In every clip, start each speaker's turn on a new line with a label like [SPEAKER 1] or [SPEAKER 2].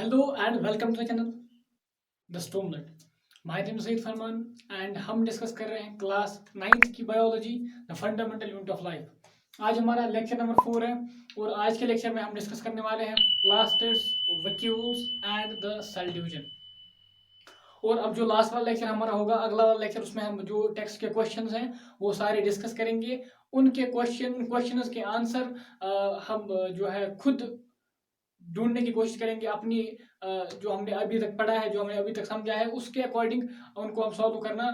[SPEAKER 1] Hello and welcome to the channel the stonelet. My name Saeed Farman and हम discuss कर रहे हैं क्लास 9th की biology the fundamental unit of life. आज हमारा लेक्चर नंबर 4 है और आज के लेक्चर में हम डिस्कस करने वाले हैं plastids, vacuoles and the cell division. और अब जो लास्ट वाला लेक्चर हमारा होगा, अगला वाला लेक्चर, उसमें हम जो टेक्स्ट के क्वेश्चंस हैं वो सारे डिस्कस करेंगे। उनके क्वेश्चंस के आंसर हम जो है खुद ढूंढने की कोशिश करेंगे। अपनी जो हमने अभी तक पढ़ा है, जो हमने अभी तक समझा है, उसके अकॉर्डिंग उनको हम सॉल्व करना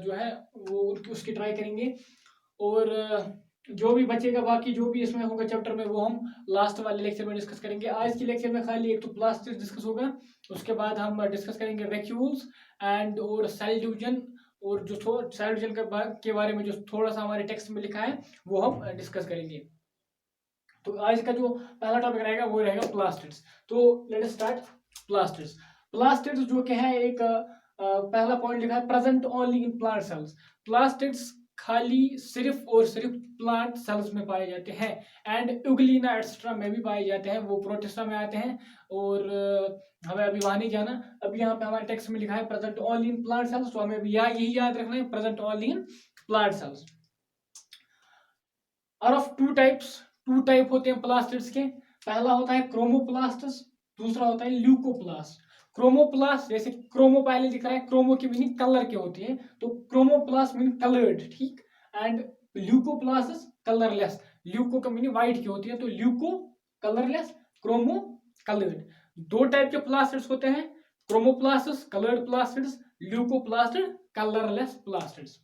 [SPEAKER 1] जो है वो उसकी ट्राई करेंगे। और जो भी बचेगा, बाकी जो भी इसमें होगा चैप्टर में, वो हम लास्ट वाले लेक्चर में डिस्कस करेंगे। आज के लेक्चर में खाली एक तो प्लास्टिक डिस्कस होगा, उसके बाद हम डिस्कस करेंगे वैक्यूल्स एंड और सेल डिवीजन। और जो सेल डिवीजन के बारे में जो थोड़ा सा हमारे टेक्स्ट में लिखा है वो हम डिस्कस करेंगे। तो आज का जो पहला टॉपिक रहेगा वो रहेगा प्लास्टिड्स। तो let us start. Plastids plastids जो क्या है, एक पहला पॉइंट लिखा है present only in plant sales. Plastids खाली सिर्फ और सिर्फ प्लांट सेल्स में पाए जाते हैं एंड यूग्लिना एक्सेट्रा में भी पाए जाते हैं, वो प्रोटिस्टा में आते हैं। और हमें अभी वहां नहीं जाना। अभी यहाँ पे हमारे टेक्स्ट में लिखा है present only in plant cells, तो हमें अभी यही याद रखना है, present only in plant cells. Are of two type होते हैं प्लास्टिड्स के। पहला होता है क्रोमोप्लास्ट्स, दूसरा होता है ल्यूकोप्लास्ट। क्रोमोप्लास्ट जैसे क्रोमो पहले दिख रहा है, क्रोमो की मीनिंग कलर के होती है, तो क्रोमोप्लास्ट मीनिंग कलर्ड, ठीक। And leucoplast colourless. ल्यूको का मीनिंग व्हाइट की होती है, तो ल्यूको कलरलेस, क्रोमो कलर्ड। दो टाइप के प्लास्टिड्स होते हैं, chromoplasts coloured plastids, leucoplast colourless plastids.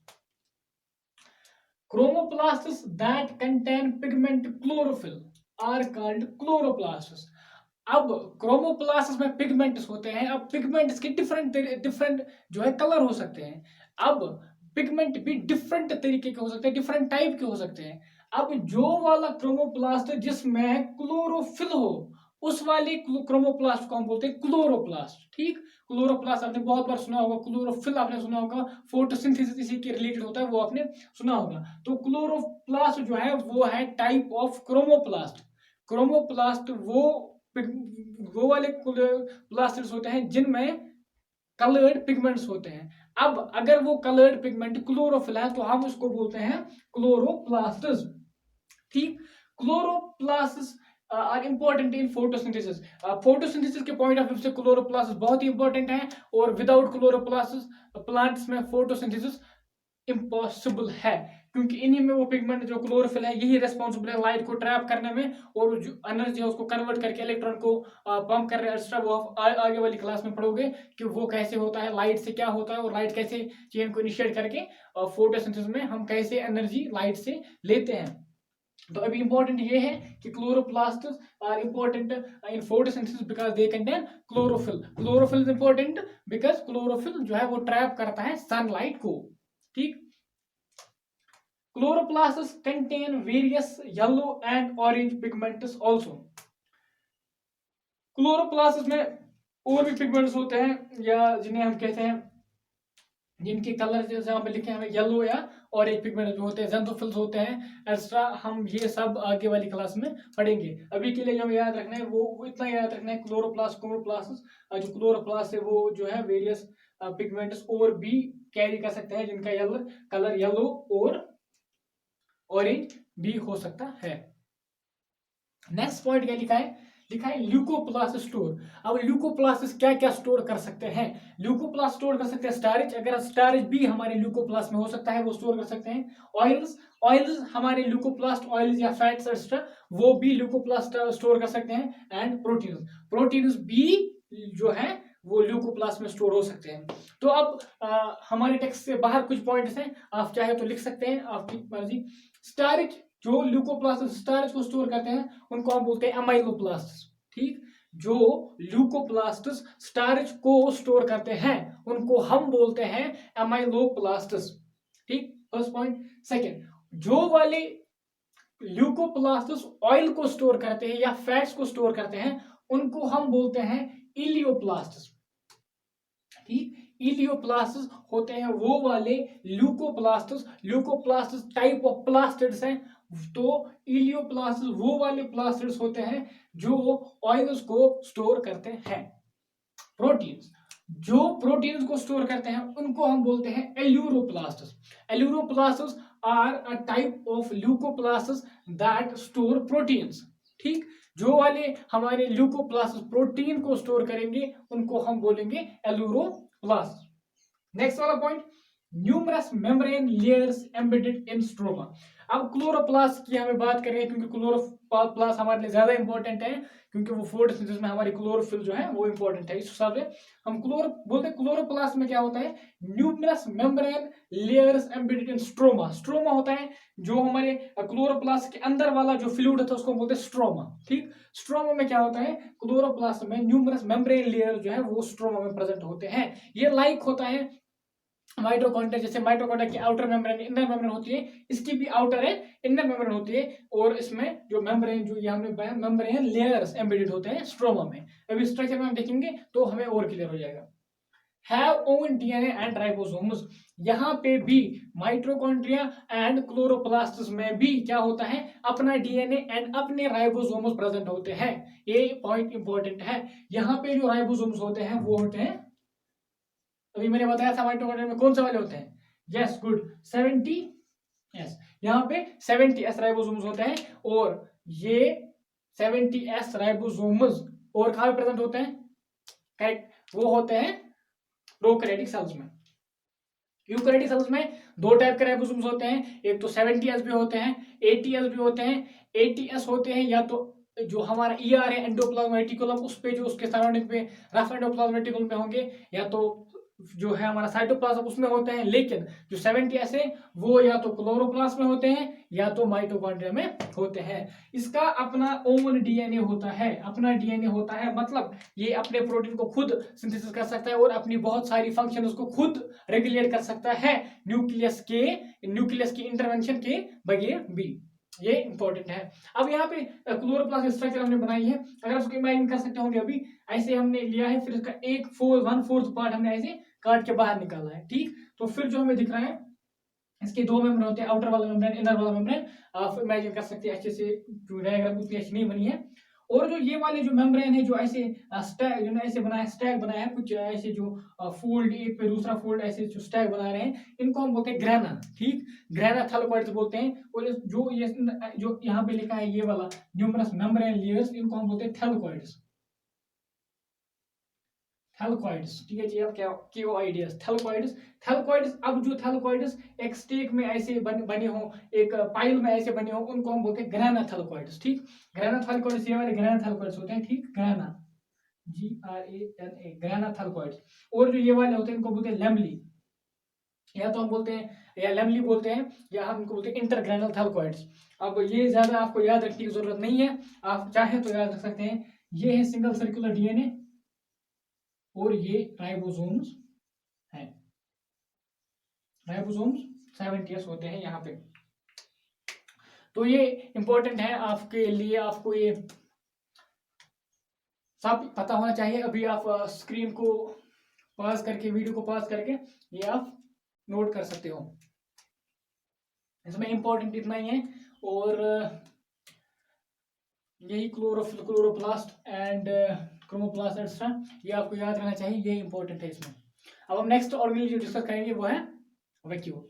[SPEAKER 1] Chromoplasts that contain pigment chlorophyll are called chloroplasts. अब क्रोमोप्लास्ट में पिगमेंट्स होते हैं। अब पिगमेंट्स के डिफरेंट डिफरेंट जो है कलर हो सकते हैं। अब पिगमेंट भी डिफरेंट तरीके के हो सकते हैं, डिफरेंट टाइप के हो सकते हैं। अब जो वाला क्रोमोप्लास्ट जिसमें क्लोरोफिल हो, उस वाले क्रोमोप्लास्ट को हम बोलते हैं क्लोरोप्लास्ट, ठीक। क्लोरोप्लास्ट आपने बहुत बार सुना होगा, क्लोरोफिल आपने सुना होगा, फोटोसिंथेसिस इसी के रिलेटेड होता है, वो आपने सुना होगा। तो क्लोरोप्लास्ट जो है वो है टाइप ऑफ क्रोमोप्लास्ट। क्रोमोप्लास्ट वो वाले प्लास्टिड्स होते हैं जिनमें कलर्ड पिगमेंट्स होते हैं। अब अगर वो कलर्ड पिगमेंट क्लोरोफिल है तो हम उसको बोलते हैं क्लोरोप्लास्ट्स, ठीक। Chloroplasts are important in photosynthesis. Photosynthesis के पॉइंट ऑफ व्यू से क्लोरोप्लास्ट बहुत ही इंपॉर्टेंट है, और विदाउट क्लोरोप्लास्ट प्लांट्स में फोटोसिंथेसिस इम्पॉसिबल है, क्योंकि इन्हीं में वो पिगमेंट जो क्लोरोफिल है यही रेस्पॉन्सिबल है लाइट को ट्रैप करने में, और जो एनर्जी है उसको कन्वर्ट करके इलेक्ट्रॉन को पंप कर रहे हैं। वो आप आगे वाली क्लास में पढ़ोगे कि वो कैसे होता है, लाइट से क्या होता है, और लाइट कैसे चेन को इनिशिएट करके फोटोसिंथेसिस में हम कैसे एनर्जी लाइट से लेते हैं। तो अभी इंपॉर्टेंट ये है कि chloroplast are important in photosynthesis because they contain chlorophyll. Chlorophyll is important because chlorophyll जो है वो ट्रैप करता है सनलाइट को, ठीक। Chloroplasts contain various yellow and orange pigments also. Chloroplast में और भी पिगमेंट्स होते हैं, या जिन्हें हम कहते हैं, जिनके कलर जैसे यहाँ पे लिखे हैं येलो या ऑरेंज पिगमेंट जो होते हैं, ज़ेंथोफिल्स होते हैं एक्स्ट्रा। हम ये सब आगे वाली क्लास में पढ़ेंगे। अभी के लिए जो हमें याद रखना है वो इतना याद रखना है, क्लोरोप्लास्ट जो क्लोरोप्लास्ट है वो जो है वेरियस पिगमेंट्स और भी कैरी कर सकते हैं, जिनका कलर येलो और ऑरेंज भी हो सकता है। नेक्स्ट पॉइंट क्या लिखा है ल्यूकोप्लास्ट स्टोर। अब ल्यूकोप्लास्ट क्या क्या स्टोर कर सकते हैं? ल्यूकोप्लास्ट स्टोर कर सकते हैं स्टार्च, अगर स्टार्च भी हमारे ल्यूकोप्लास्ट में हो सकता है वो स्टोर कर सकते हैं। ऑयल्स हमारे ल्यूकोप्लास्ट ऑयल्स या फैट्स एक्स्ट्रा वो भी ल्यूकोप्लास्ट स्टोर कर सकते हैं। एंड प्रोटीन्स भी जो है वो ल्यूकोप्लास्ट में स्टोर हो सकते हैं। तो अब हमारे टेक्स्ट से बाहर कुछ पॉइंट्स हैं, आप चाहे तो लिख सकते हैं, आपकी मर्जी। स्टार्च जो ल्यूकोप्लास्ट स्टार्च को स्टोर करते हैं उनको हम बोलते हैं एमाइलोप्लास्ट, ठीक। जो ल्यूकोप्लास्ट स्टार्च को स्टोर करते हैं उनको हम बोलते हैं एमाइलोप्लास्ट, ठीक। First point. सेकंड, जो वाले ल्यूकोप्लास्ट ऑयल को स्टोर करते हैं या फैट्स को स्टोर करते हैं उनको हम बोलते हैं इलियोप्लास्ट, ठीक। इलियोप्लास्ट होते हैं वो वाले ल्यूकोप्लास्ट टाइप ऑफ प्लास्टिड्स हैं तो इलियोप्लास्ट वो वाले प्लास्टिड्स होते हैं जो ऑयल्स को स्टोर करते हैं। प्रोटीन्स जो प्रोटीन्स को स्टोर करते हैं उनको हम बोलते हैं aleuroplasts. Aleuroplasts are a type of leucoplasts that store proteins. ठीक, जो वाले हमारे ल्यूकोप्लास्ट्स प्रोटीन को स्टोर करेंगे उनको हम बोलेंगे एल्यूरोप्लास्ट। नेक्स्ट वाला point, numerous membrane layers embedded in stroma. अब क्लोरोप्लास्ट की हमें बात करेंगे क्योंकि क्लोरोप्लास्ट हमारे लिए ज्यादा इंपॉर्टेंट है, क्योंकि वो फोटोसिंथेसिस में हमारी क्लोरोफिल जो है वो इंपॉर्टेंट है। इस हिसाब से हम बोलते हैं क्लोरोप्लास्ट में क्या होता है, numerous membrane layers embedded in stroma. Stroma होता है जो हमारे क्लोरोप्लास्ट के अंदर वाला जो फ्लूइड होता है उसको बोलते हैं स्ट्रोमा। ठीक, स्ट्रोमा में क्या होता है, क्लोरोप्लास्ट में न्यूमरस मेम्ब्रेन लेयर जो है वो स्ट्रोमा में प्रेजेंट होते हैं। ये लाइक होता है माइटोकॉन्ड्रिया, जैसे माइटोकॉन्ड्रिया की आउटर मेम्ब्रेन इनर मेम्ब्रेन होती है, इसकी भी आउटर है इनर मेम्ब्रेन होती है, और इसमें जो मेम्ब्रेन जो ये हमने बताया मेम्ब्रेन लेयर्स एम्बेडेड होते हैं स्ट्रोमा में। अभी स्ट्रक्चर में हम देखेंगे तो हमें और क्लियर हो जाएगा। Have own DNA and ribosomes, यहाँ पे भी माइटोकॉन्ड्रिया एंड क्लोरोप्लास्ट्स में भी क्या होता है, अपना डीएनए एंड अपने राइबोसोम्स प्रेजेंट होते हैं। ये पॉइंट इंपॉर्टेंट है। यहाँ पे जो राइबोसोम्स होते हैं वो होते हैं, अभी मैंने बताया था माइटोकॉन्ड्रिया में कौन से वाले होते हैं, यस गुड 70s, यहाँ पे 70s राइबोसोम्स होते हैं, और ये 70s राइबोसोम्स और कहाँ प्रेजेंट होते हैं, करेक्ट, वो होते हैं प्रोकैरियोटिक सेल्स में। यूकैरियोटिक सेल्स में दो टाइप के राइबोसोम्स होते हैं, एक तो 70s भी होते हैं, 80s भी होते हैं। 80s होते हैं या तो जो हमारा ईआर है एंडोप्लाज्म रेटिकुलम, उस पे जो उसके सराउंडिंग पे रफ एंडोप्लाज्म रेटिकुलम पे होंगे, या तो जो है हमारा साइटोप्लाज्म उसमें होते हैं। लेकिन जो 70s है वो या तो क्लोरोप्लास्ट में होते हैं या तो माइटोकॉन्ड्रिया में होते हैं। इसका अपना ओन डीएनए होता है, अपना डीएनए होता है, मतलब ये अपने प्रोटीन को खुद सिंथेसिस कर सकता है और अपनी बहुत सारी फंक्शन उसको खुद रेगुलेट कर सकता है न्यूक्लियस की इंटरवेंशन के बगैर भी। ये इंपॉर्टेंट है। अब यहाँ पे क्लोरोप्लास्ट स्ट्रक्चर हमने बनाई है, अगर उसको इमेजिन कर सकते होंगे, अभी ऐसे हमने लिया है, फिर इसका 1/4 पार्ट हमने ऐसे काट के बाहर निकाला है। ठीक, तो फिर जो हमें दिख रहा है इसके दो मेम्ब्रेन होते हैं, आउटर वाला मेम्ब्रेन, इनर वाला मेम्ब्रेन। आप इमेजिन कर सकते हैं अच्छे से, डायग्राम उतनी अच्छी नहीं बनी है। और जो ये वाले जो मेम्ब्रेन है जो ऐसे स्टैक जो ऐसे बनाया स्टैक बनाया है, कुछ ऐसे जो फोल्ड एक पे दूसरा फोल्ड ऐसे जो स्टैक बना रहे हैं, इनको हम बोलते हैं ग्रेना। ठीक, ग्रेना थैलेकॉइड्स बोलते हैं। और जो ये जो यहाँ पे लिखा है ये वाला न्यूमरस मेम्ब्रेन लेयर्स, इनको हम बोलते हैं थैलेकॉइड्स। थैलेकॉइड्स, ठीक है जी, अब क्या KOIDS थैलेकॉइड्स। थैलेकॉइड्स, अब जो थैलेकॉइड्स एक स्टेक में ऐसे बने हो, एक पाइल में ऐसे बने हो, उनको हम बोलते हैं ग्रेना थैलेकॉइड्स। ठीक, ग्रेना थैलेकॉइड्स ये वाले ग्रेना थैलेकॉइड्स होते हैं। ठीक, ग्रेना GRANA ग्रेना थैलेकॉइड्स। और जो ये वाले होते हैं इनको बोलते हैं लैमली, या तो हम बोलते हैं या लैमली बोलते हैं, या हम इनको बोलते हैं इंटरग्रेनल थैलेकॉइड्स। अब ये ज्यादा आपको याद रखने की जरूरत नहीं है, आप चाहे तो याद रख सकते हैं। ये है सिंगल सर्कुलर डीएनए और ये राइबोसोम्स हैं। राइबोसोम्स 70s होते हैं यहाँ पे। तो ये इंपॉर्टेंट है आपके लिए, आपको ये सब पता होना चाहिए। अभी आप स्क्रीन को पॉज करके, वीडियो को पॉज करके ये आप नोट कर सकते हो। इसमें इंपॉर्टेंट इतना ही है। और यही क्लोरोप्लास्ट एंड क्रोमोप्लास्ट एक्स्ट्रा, ये आपको याद रहना चाहिए, ये इंपॉर्टेंट है इसमें। अब हम नेक्स्ट ऑर्गेनिज्म जो डिस्कस करेंगे वो है वैक्यूल।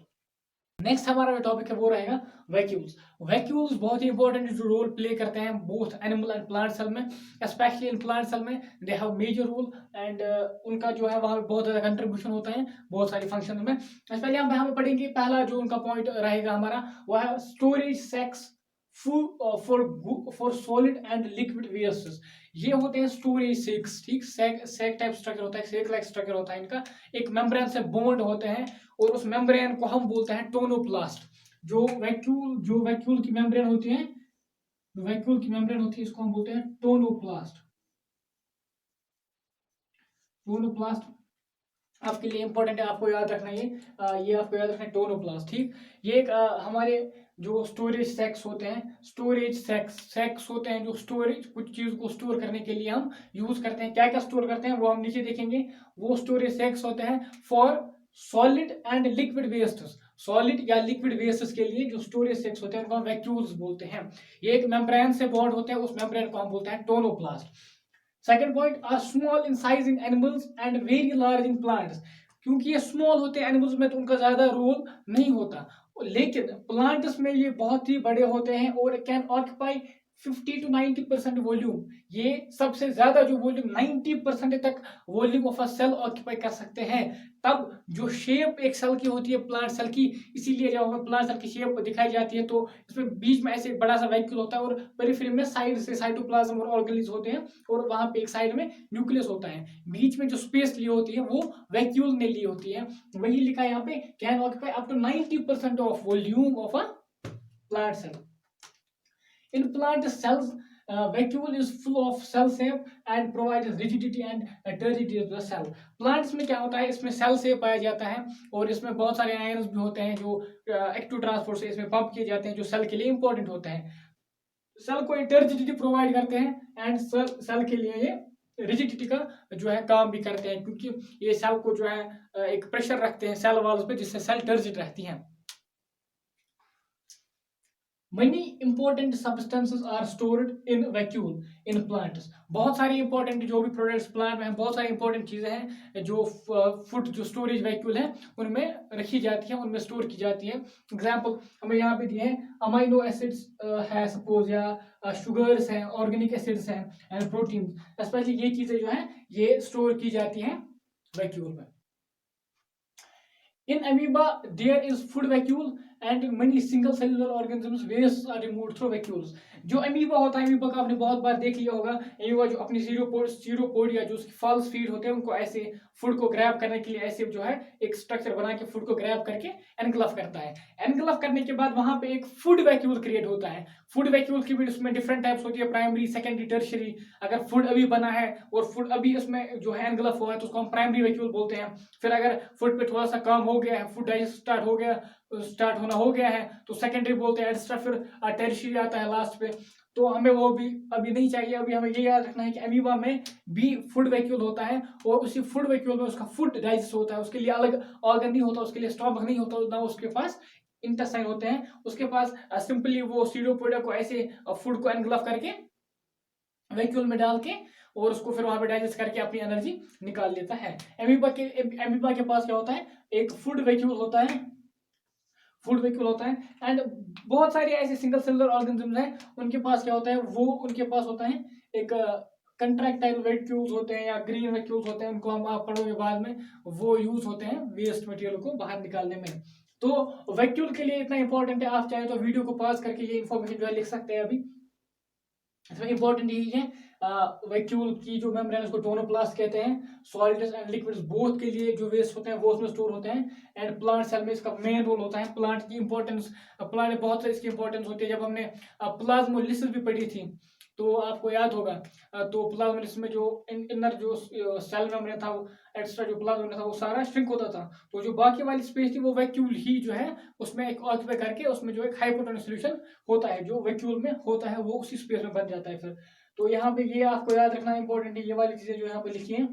[SPEAKER 1] नेक्स्ट हमारा जो टॉपिक है वो रहेगा वैक्यूल्स। वैक्यूल्स बहुत ही इंपॉर्टेंट जो रोल प्ले करते हैं both animal and plant cell में, स्पेशली इन प्लांट सेल में they have major role, and उनका जो है वहाँ बहुत ज़्यादा कंट्रीब्यूशन होता है बहुत सारी फंक्शन में। पहले हम यहाँ पे पढ़ेंगे, पहला जो उनका पॉइंट रहेगा हमारा वो है storage sex for solid and liquid wastes. ये होते हैं स्टोरेज सेक्स। ठीक, सेक टाइप स्ट्रक्चर होता है, सेक लाइक स्ट्रक्चर होता है इनका, एक मेम्ब्रेन से बॉन्ड होते हैं, और उस मेम्ब्रेन को हम बोलते हैं टोनोप्लास्ट। जो वैक्यूल की मेम्ब्रेन होती है, इसको हम बोलते हैं टोनोप्लास्ट। टोनोप्लास्ट आपके लिए इंपॉर्टेंट है, आपको याद रखना ये आपको याद रखना है टोनोप्लास्ट। ठीक, ये एक हमारे जो स्टोरेज सेक्स होते हैं, सेक्स होते हैं जो स्टोरेज, कुछ चीज को स्टोर करने के लिए हम यूज करते हैं। क्या क्या स्टोर करते हैं वो हम नीचे देखेंगे। वो स्टोरेज सेक्स होते हैं for solid and liquid wastes. Solid या लिक्विड वेस्ट्स के लिए जो स्टोरेज सेक्स होते हैं उनको हम वैक्यूल्स बोलते हैं। ये एक मेम्ब्रेन से बॉन्ड होते हैं, उस मेम्ब्रेन को हम बोलते हैं tonoplast. Second point, are small in size in animals and very large in plants. क्योंकि ये स्मॉल होते हैं एनिमल्स में तो उनका ज्यादा रोल नहीं होता, लेकिन प्लांट्स में ये बहुत ही बड़े होते हैं और कैन ऑक्यूपाई 50 to 90% वॉल्यूम। ये सबसे ज्यादा जो वॉल्यूम 90% तक volume of a cell occupy कर सकते हैं। तब जो शेप एक सेल की होती है प्लांट सेल की, इसीलिए जब हमें प्लांट सेल की शेप दिखाई जाती है तो इसमें बीच में ऐसे बड़ा सा वैक्यूल होता है और पेरिफेरी में साइड से साइटोप्लाज्म और ऑर्गेनेल्स होते हैं और वहां पे एक साइड में न्यूक्लियस होता है। बीच में जो स्पेस ली होती है वो वैक्यूल ने ली होती है। वही लिखा है यहाँ पे, can occupy up to 90% of volume of a plant cell. In plant cells, vacuole is full of cell shape and provides rigidity and turgidity of the cell. Plants में क्या होता है, इसमें सेल शेप पाया जाता है और इसमें बहुत सारे आयन्स भी होते हैं जो एक्टिव ट्रांसपोर्ट से इसमें पंप किए जाते हैं, जो सेल के लिए इंपॉर्टेंट होते हैं। सेल को टर्जिडिटी प्रोवाइड करते हैं एंड सेल के लिए ये रिजिडिटी का जो है काम भी करते हैं, क्योंकि ये सेल को जो है एक प्रेशर रखते हैं सेल वॉल्स पे, जिससे सेल टर्जिड रहती हैं। Many important substances are stored in vacuole in plants. बहुत सारी इंपॉर्टेंट जो भी प्रोडक्ट्स प्लांट में हैं, बहुत सारी इंपॉर्टेंट चीजें हैं जो फूड जो स्टोरेज वैक्यूल है उनमें रखी जाती है, उनमें स्टोर की जाती है। एग्जाम्पल हमें यहाँ पे दिए हैं, अमाइनो एसिड्स है सपोज, या शुगर्स हैं, ऑर्गेनिक एसिड्स हैं एंड प्रोटीन। स्पेशली ये चीजें जो है ये स्टोर की जाती हैं वैक्यूल में। In amoeba, there is food vacuole and many single cellular organisms waste are removed through vacuoles. जो अमीबा होता है, अमीबा का आपने बहुत बार देख लिया होगा। अमीबा जो अपनी सीरोपोड या जो उसकी फॉल्स फीड होते हैं उनको ऐसे फूड को ग्रैब करने के लिए ऐसे जो है एक स्ट्रक्चर बना के फूड को ग्रैब करके एनगल्फ करता है। एनगल्फ करने के बाद वहां पे एक फूड वैक्यूल क्रिएट होता है। फूड वैक्यूल की भी उसमें डिफरेंट टाइप्स होती है, प्राइमरी, सेकेंडरी, टर्शियरी। अगर फूड अभी बना है और फूड अभी उसमें जो है एनगल्फ हुआ है तो उसको हम प्राइमरी वैक्यूल बोलते हैं। फिर अगर फूड पे थोड़ा सा काम हो गया है, फूड डाइजेस्ट स्टार्ट होना हो गया है तो सेकेंडरी बोलते हैं, एक्स्ट्रा। फिर टर्शियरी आता है लास्ट पे, तो हमें वो भी अभी नहीं चाहिए। अभी हमें ये याद रखना है कि अमीबा में भी फूड वैक्यूल होता है और उसी फूड वैक्यूल में उसका फूड डाइजेस्ट होता है। उसके लिए अलग ऑर्गन नहीं होता, उसके लिए स्टॉमक नहीं होता, ना उसके पास इंटेस्टाइन होते हैं। उसके पास सिंपली वो सीडोपोडिया को ऐसे फूड को एनगल्फ करके वैक्यूल में डाल के और उसको फिर वहां पे डाइजेस्ट करके अपनी एनर्जी निकाल लेता है। एमीबा के पास क्या होता है, एक फूड वैक्यूल होता है, फूड वैक्यूल होता है। एंड बहुत सारे ऐसे सिंगल सेलुलर ऑर्गेनिज्म हैं, उनके पास क्या होता है, वो उनके पास होता है एक कंट्रैक्टाइल वैक्यूल्स होते हैं या ग्रीन वैक्यूल्स होते हैं, उनको हम आप पढ़ोगे बाद में। वो यूज होते हैं वेस्ट मटेरियल को बाहर निकालने में। तो वैक्यूल के लिए इतना इंपॉर्टेंट है, आप चाहे तो वीडियो को पॉज करके ये इंफॉर्मेशन जो है लिख सकते हैं। अभी इसमें इंपॉर्टेंट यही है, वैक्यूल की जो मेम्ब्रेन उसको टोनोप्लास्ट कहते हैं। सॉलिड्स एंड लिक्विड्स बोथ के लिए जो वेस्ट होते हैं वो उसमें स्टोर होते हैं। एंड प्लांट सेल में इसका मेन रोल होता है। प्लांट की इंपॉर्टेंस, प्लांट में बहुत सारी इसकी इंपॉर्टेंस होती है। जब हमने प्लाज्मोलिसिस भी पढ़ी थी तो आपको याद होगा, तो प्लाज्मोलिसिस में जो इनर जो सेल मेम्ब्रेन था वो एक्स्ट्रा जो प्लाज्मा था वो सारा श्रिंक होता था, तो जो बाकी वाली स्पेस थी वो वैक्यूल ही जो है उसमें एक ऑक्यूपाई करके उसमें जो एक हाइपोटोनिक सॉल्यूशन होता है जो वैक्यूल में होता है वो उसी स्पेस में बन जाता है फिर। तो यहाँ पे ये आपको याद रखना इंपॉर्टेंट है, ये वाली चीजें जो यहाँ पे लिखी है।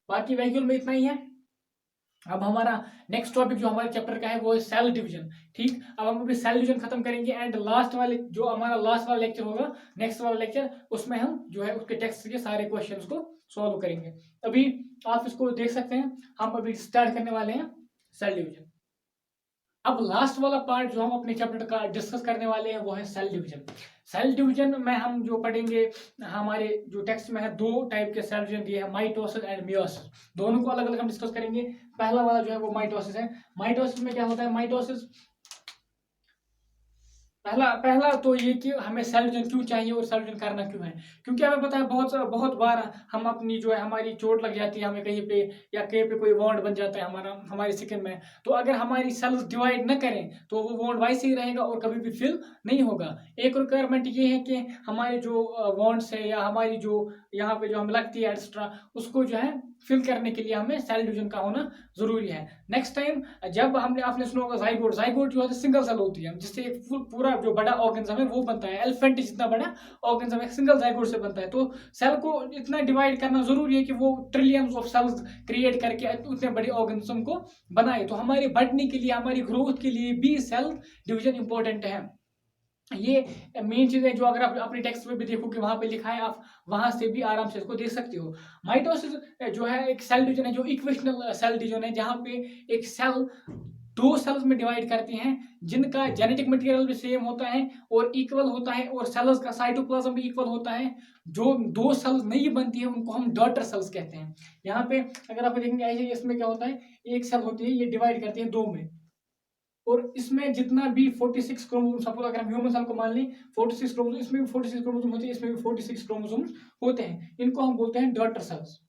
[SPEAKER 1] बाकी वैक्यूल में इतना ही है। अब हमारा नेक्स्ट टॉपिक जो हमारे चैप्टर का है वो है सेल डिवीजन। ठीक, अब हम अभी सेल डिवीजन खत्म करेंगे एंड लास्ट वाले जो हमारा लास्ट वाला लेक्चर होगा, नेक्स्ट वाला लेक्चर, उसमें हम जो है उसके टेक्स्ट के सारे क्वेश्चंस को सॉल्व करेंगे। अभी आप इसको देख सकते हैं, हम अभी स्टार्ट करने वाले हैं सेल डिवीजन। अब लास्ट वाला पार्ट जो हम अपने चैप्टर का डिस्कस करने वाले हैं वो है सेल डिवीजन। सेल डिवीजन में हम जो पढ़ेंगे, हमारे जो टेक्स्ट में है दो टाइप के सेल डिवीजन दिए हैं, माइटोसिस एंड मियोसिस। दोनों को अलग अलग हम डिस्कस करेंगे। पहला वाला जो है वो माइटोसिस है। माइटोसिस में क्या होता है, माइटोसिस पहला तो ये कि हमें सेल डिवीजन क्यों चाहिए और सेल डिवीजन करना क्यों है। क्योंकि हमें पता है बहुत बार हम अपनी जो है हमारी चोट लग जाती है हमें कहीं पे, या कहीं पे कोई वॉन्ड बन जाता है हमारी स्किन में, तो अगर हमारी सेल्स डिवाइड न करें तो वो वॉन्ड वैसे ही रहेगा और कभी भी फिल नहीं होगा। एक रिक्वायरमेंट ये है कि हमारे जो वॉन्ड्स है या हमारी जो यहाँ पे जो हमें लगती है एक्स्ट्रा, उसको जो है फिल करने के लिए हमें सेल डिवीजन का होना जरूरी है। नेक्स्ट टाइम जब आपने सुना होगा जाइगोट जो है सिंगल सेल होती है, जिससे एक पूरा जो बड़ा ऑर्गेनिज्म है वो बनता है। एलिफेंट जितना बड़ा ऑर्गेनिज्म है सिंगल जाइगोट से बनता है। तो सेल को इतना डिवाइड करना जरूरी है कि वो ट्रिलियंस ऑफ सेल्स क्रिएट करके उतने बड़े ऑर्गेनिज्म को बनाए। तो हमारे बढ़ने के लिए, हमारी ग्रोथ के लिए भी सेल डिवीजन इंपॉर्टेंट है। ये मेन चीज है जो अगर आप अपने टेक्स्ट में भी देखोगे वहां पे लिखा है, आप वहां से भी आराम से इसको देख सकते हो। माइटोसिस जो है एक सेल डिवीजन है जो इक्वेशनल सेल डिवीजन है, जहां पे एक सेल दो सेल्स में डिवाइड करती हैं जिनका जेनेटिक मटेरियल भी सेम होता है और इक्वल होता है, और सेल्स का साइटोप्लाज्म भी इक्वल होता है। जो दो सेल्स नहीं बनती है उनको हम डॉटर सेल्स कहते हैं। यहाँ पे अगर आप देखेंगे ऐसे, इसमें क्या होता है, एक सेल होती है, ये डिवाइड करती है दो में, और इसमें जितना भी 46 क्रोमोसोम, सपोज अगर हम ह्यूमन सेल को मान लें 46 क्रोमोसोम, इसमें भी 46 क्रोमोसोम होते हैं, इसमें भी 46 क्रोमोसोम होते हैं। इनको हम बोलते हैं डॉटर सेल्स,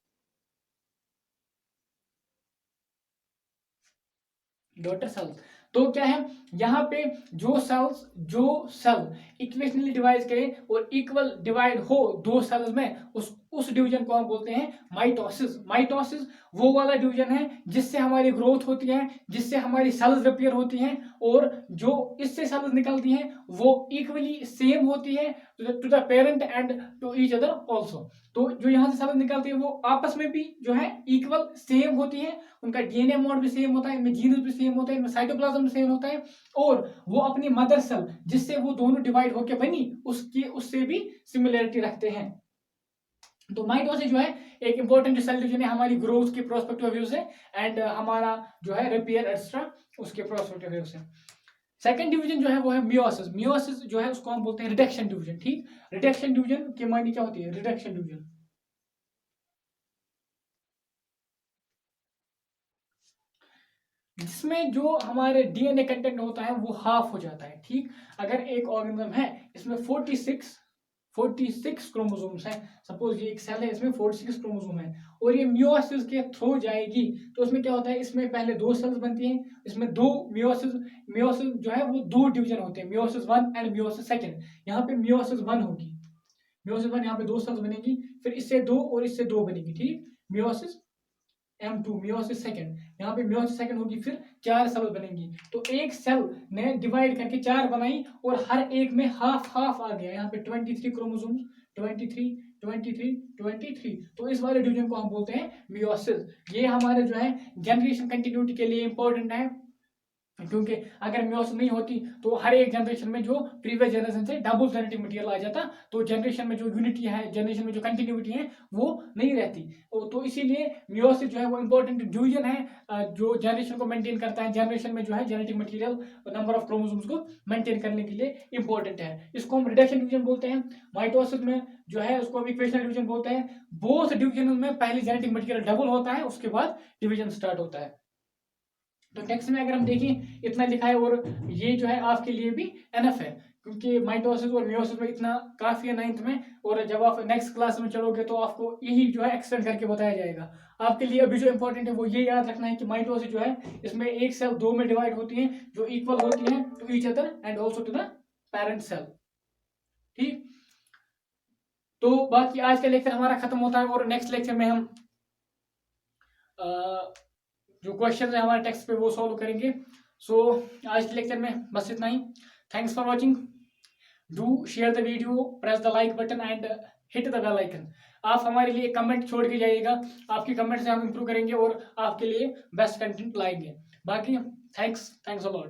[SPEAKER 1] डॉटर सेल्स। तो क्या है, यहाँ पे जो सेल इक्वेशनली डिवाइड करे और इक्वल डिवाइड हो दो सेल्स में, उस डिवीजन को हम बोलते हैं माइटोसिस। माइटोसिस वो वाला डिवीजन है जिससे हमारी ग्रोथ होती है, जिससे हमारी सेल्स रिपेयर होती हैं, और जो इससे सेल्स निकलती हैं वो इक्वली सेम होती है to the parent and to each other also. तो जो यहाँ से सेल्स निकलती है वो आपस में भी जो है इक्वल सेम होती है, उनका डीएनए मोड भी सेम होता है, इनमें जीन्स भी सेम होता है, इनमें साइटोप्लाज्म भी सेम होता है, और वो अपनी मदर सेल जिससे वो दोनों डिवाइड होकर बनी उससे भी सिमिलरिटी रखते हैं। तो माइटोसिस जो है एक इंपॉर्टेंट सेल डिवीजन है हमारी ग्रोथ के प्रोस्पेक्टिव व्यू से, एंड हमारा जो है रिपेयर एक्स्ट्रा उसके प्रोस्पेक्टिव व्यू से। सेकंड डिवीजन जो है वो है मियोसिस। मियोसिस जो है उसको हम बोलते हैं रिडक्शन डिवीजन। ठीक, रिडक्शन डिवीजन के मायने क्या होती है, रिडक्शन डिवीजन जिसमें जो हमारे डीएनए कंटेंट होता है वो हाफ हो जाता है। ठीक, अगर एक ऑर्गेनिज्म है इसमें 46 क्रोमोसोम्स हैं, सपोज ये एक सेल है इसमें 46 क्रोमोसोम है, और ये मियोसिस के थ्रू जाएगी, तो उसमें क्या होता है, इसमें पहले दो सेल्स बनती हैं, इसमें दो मियोसिस मियोसिस जो है वो दो डिवीजन होते हैं, मियोसिस 1 एंड मियोसिस 2। यहाँ पे मियोसिस 1 होगी, मियोसिस 1 यहाँ पे दो सेल्स बनेगी, फिर इससे दो और इससे दो बनेगी। ठीक, मियोसिस M2 मियोसिस सेकंड, यहाँ पे मियोसिस सेकंड होगी, फिर चार सेल बनेंगी। तो एक सेल ने डिवाइड करके चार बनाई और हर एक में हाफ हाफ आ गया, यहाँ पे 23 क्रोमोसोम, 23 23 23। तो इस वाले डिवीजन को हम बोलते हैं मियोसिस। ये हमारे जो है जनरेशन कंटिन्यूटी के लिए इंपॉर्टेंट है, क्योंकि अगर मियोसिस नहीं होती तो हर एक जनरेशन में जो प्रीवियस जनरेशन से डबल जेनेटिक मटेरियल आ जाता, तो जनरेशन में जो यूनिटी है, जनरेशन में जो कंटिन्यूटी है वो नहीं रहती। तो इसीलिए मियोसिस जो है वो इंपॉर्टेंट डिवीजन है जो जनरेशन को मेंटेन करता है, जनरेशन में जो है genetic material number of chromosomes को मेंटेन करने के लिए इंपॉर्टेंट है। इसको हम रिडक्शन डिवीजन बोलते हैं। माइटोसिस में जो है उसको हम इक्वेशनल डिवीजन बोलते हैं। बोथ डिवीजन में पहले जेनेटिक मटेरियल डबल होता है, उसके बाद डिवीजन स्टार्ट होता है। तो टेक्स्ट में अगर हम देखें इतना लिखा है, और ये जो है आपके लिए भी एनफ है, क्योंकि माइटोसिस और मियोसिस में इतना काफी है 9th में, और जब आप नेक्स्ट क्लास में चलोगे तो आपको यही जो है एक्सटेंड करके बताया जाएगा। आपके लिए अभी जो इंपॉर्टेंट है वो ये याद रखना है कि माइटोसिस जो है इसमें एक सेल दो में डिवाइड होती है जो इक्वल होती है to each other and also to the parent cell. ठीक, तो बाकी आज का लेक्चर हमारा खत्म होता है, और नेक्स्ट लेक्चर में हम जो क्वेश्चन है हमारे टेक्स्ट पे वो सॉल्व करेंगे। सो आज के लेक्चर में बस इतना ही। Thanks for watching. Do share the video, press the like button and hit the bell icon. आप हमारे लिए कमेंट छोड़ के जाइएगा, आपकी कमेंट से हम इंप्रूव करेंगे और आपके लिए बेस्ट कंटेंट लाएंगे। बाकी थैंक्स अ लॉट।